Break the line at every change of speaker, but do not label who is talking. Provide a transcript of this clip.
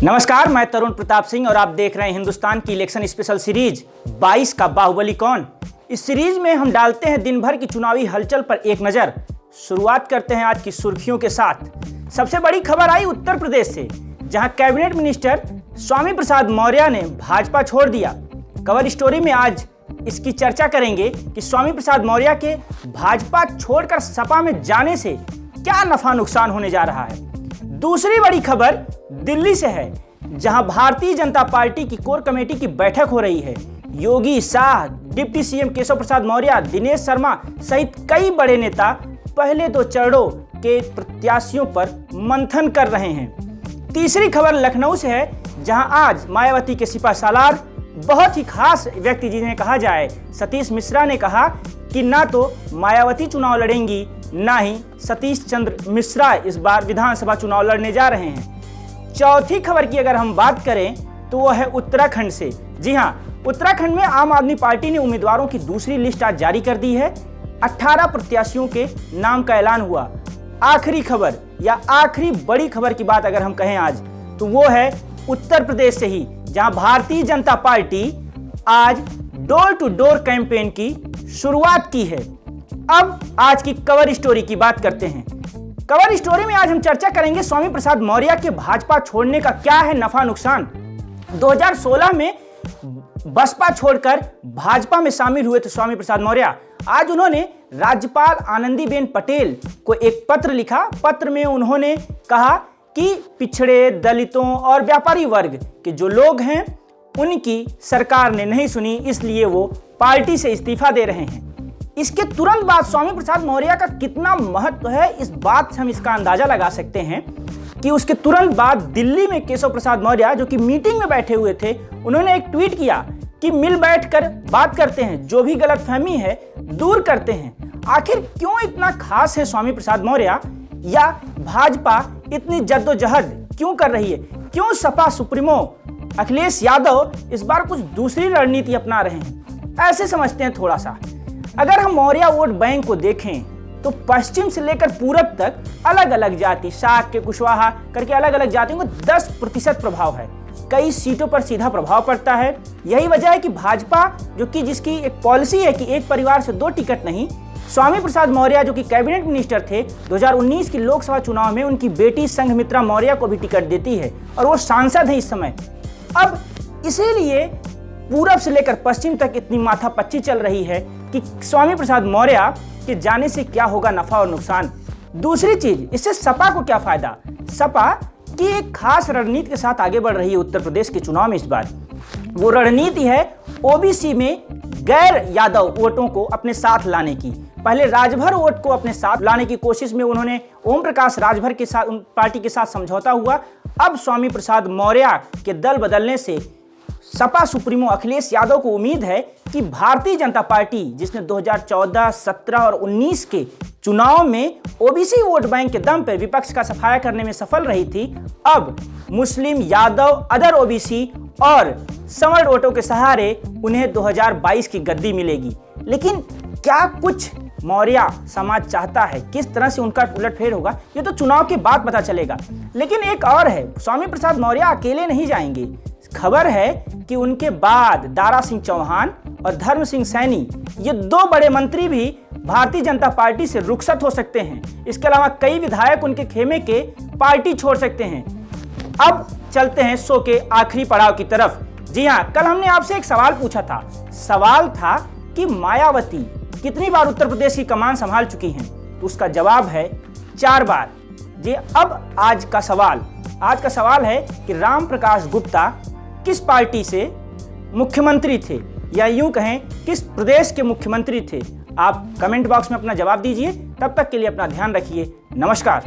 नमस्कार, मैं तरुण प्रताप सिंह और आप देख रहे हैं हिंदुस्तान की इलेक्शन स्पेशल सीरीज 22 का बाहुबली कौन। इस सीरीज में हम डालते हैं दिन भर की चुनावी हलचल पर एक नज़र। शुरुआत करते हैं आज की सुर्खियों के साथ। सबसे बड़ी खबर आई उत्तर प्रदेश से, जहां कैबिनेट मिनिस्टर स्वामी प्रसाद मौर्य ने भाजपा छोड़ दिया। कवर स्टोरी में आज इसकी चर्चा करेंगे कि स्वामी प्रसाद मौर्य के भाजपा छोड़कर सपा में जाने से क्या नफा नुकसान होने जा रहा है। दूसरी बड़ी खबर दिल्ली से है, जहां भारतीय जनता पार्टी की कोर कमेटी की बैठक हो रही है। योगी, शाह, डिप्टी सीएम केशव प्रसाद मौर्य, दिनेश शर्मा सहित कई बड़े नेता पहले दो चरणों के प्रत्याशियों पर मंथन कर रहे हैं। तीसरी खबर लखनऊ से है, जहां आज मायावती के सिपहसालार बहुत ही खास व्यक्ति जिन्हें कहा जाए सतीश मिश्रा ने कहा कि ना तो मायावती चुनाव लड़ेंगी, ना ही सतीश चंद्र मिश्रा इस बार विधानसभा चुनाव लड़ने जा रहे हैं। चौथी खबर की अगर हम बात करें तो वो है उत्तराखंड से। जी हां, उत्तराखंड में आम आदमी पार्टी ने उम्मीदवारों की दूसरी लिस्ट आज जारी कर दी है। 18 प्रत्याशियों के नाम का ऐलान हुआ। आखिरी खबर या आखिरी बड़ी खबर की बात अगर हम कहें आज तो वो है उत्तर प्रदेश से ही, जहां भारतीय जनता पार्टी आज डोर टू डोर कैंपेन की शुरुआत की है। अब आज की कवर स्टोरी की बात करते हैं। कवर स्टोरी में आज हम चर्चा करेंगे स्वामी प्रसाद मौर्य के भाजपा छोड़ने का क्या है नफा नुकसान। 2016 में बसपा छोड़कर भाजपा में शामिल हुए थे स्वामी प्रसाद मौर्य। आज उन्होंने राज्यपाल आनंदीबेन पटेल को एक पत्र लिखा। पत्र में उन्होंने कहा कि पिछड़े, दलितों और व्यापारी वर्ग के जो लोग हैं उनकी सरकार ने नहीं सुनी, इसलिए वो पार्टी से इस्तीफा दे रहे हैं। इसके तुरंत बाद स्वामी प्रसाद मौर्य का कितना महत्व है, इस बात से हम इसका अंदाजा लगा सकते हैं कि उसके तुरंत बाद दिल्ली में केशव प्रसाद मौर्य, जो कि मीटिंग में बैठे हुए थे, उन्होंने एक ट्वीट किया कि मिल बैठकर बात करते हैं, जो भी गलतफहमी है दूर करते हैं। आखिर क्यों इतना खास है स्वामी प्रसाद मौर्य, या भाजपा इतनी जद्दोजहद क्यों कर रही है? क्यों सपा सुप्रीमो अखिलेश यादव इस बार कुछ दूसरी रणनीति अपना रहे हैं? ऐसे समझते हैं थोड़ा सा। अगर हम मौर्य वोट बैंक को देखें तो पश्चिम से लेकर पूरब तक अलग अलग जाति, शाक्य, कुशवाहा करके अलग अलग जातियों को 10% प्रभाव है। कई सीटों पर सीधा प्रभाव पड़ता है। यही वजह है कि भाजपा, जो कि जिसकी एक पॉलिसी है कि एक परिवार से 2 टिकट नहीं, स्वामी प्रसाद मौर्य जो कि कैबिनेट मिनिस्टर थे, 2019 की लोकसभा चुनाव में उनकी बेटी संघमित्रा मौर्य को भी टिकट देती है और वो सांसद है इस समय। अब इसीलिए पूरब से लेकर पश्चिम तक इतनी माथापच्ची चल रही है कि स्वामी प्रसाद मौर्य के जाने से क्या होगा नफा और नुकसान। दूसरी चीज, इससे सपा को क्या फायदा? सपा की एक खास रणनीति के साथ आगे बढ़ रही है उत्तर प्रदेश के चुनाव में इस बार। वो रणनीति है ओबीसी में गैर यादव वोटों को अपने साथ लाने की। पहले राजभर वोट को अपने साथ लाने की कोशिश में उन्होंने ओम प्रकाश राजभर के साथ पार्टी के साथ समझौता हुआ। अब स्वामी प्रसाद मौर्य के दल बदलने से सपा सुप्रीमो अखिलेश यादव को उम्मीद है कि भारतीय जनता पार्टी, जिसने 2014, 17 और 19 के चुनाव में ओबीसी वोट बैंक के दम पर विपक्ष का सफाया करने में सफल रही थी, अब मुस्लिम, यादव, अदर ओबीसी और सवर्ण वोटों के सहारे उन्हें 2022 की गद्दी मिलेगी। लेकिन क्या कुछ मौर्य समाज चाहता है? किस तरह से उनका उलटफेर होगा ये तो चुनाव के बाद पता चलेगा। लेकिन एक और है, स्वामी प्रसाद मौर्य अकेले नहीं जाएंगे। खबर है कि उनके बाद दारा सिंह चौहान और धर्म सिंह सैनी, ये 2 बड़े मंत्री भी भारतीय जनता पार्टी से रुखसत हो सकते हैं। इसके अलावा कई विधायक उनके खेमे के पार्टी छोड़ सकते हैं। अब चलते हैं शो के आखिरी पड़ाव की तरफ। जी हां, कल हमने आपसे एक सवाल पूछा था। सवाल था कि मायावती कितनी बार उत्तर प्रदेश की कमान संभाल चुकी हैं? तो उसका जवाब है 4 बार। जी, अब आज का सवाल है कि राम प्रकाश गुप्ता किस पार्टी से मुख्यमंत्री थे, या यूं कहें किस प्रदेश के मुख्यमंत्री थे? आप कमेंट बॉक्स में अपना जवाब दीजिए। तब तक के लिए अपना ध्यान रखिए। नमस्कार।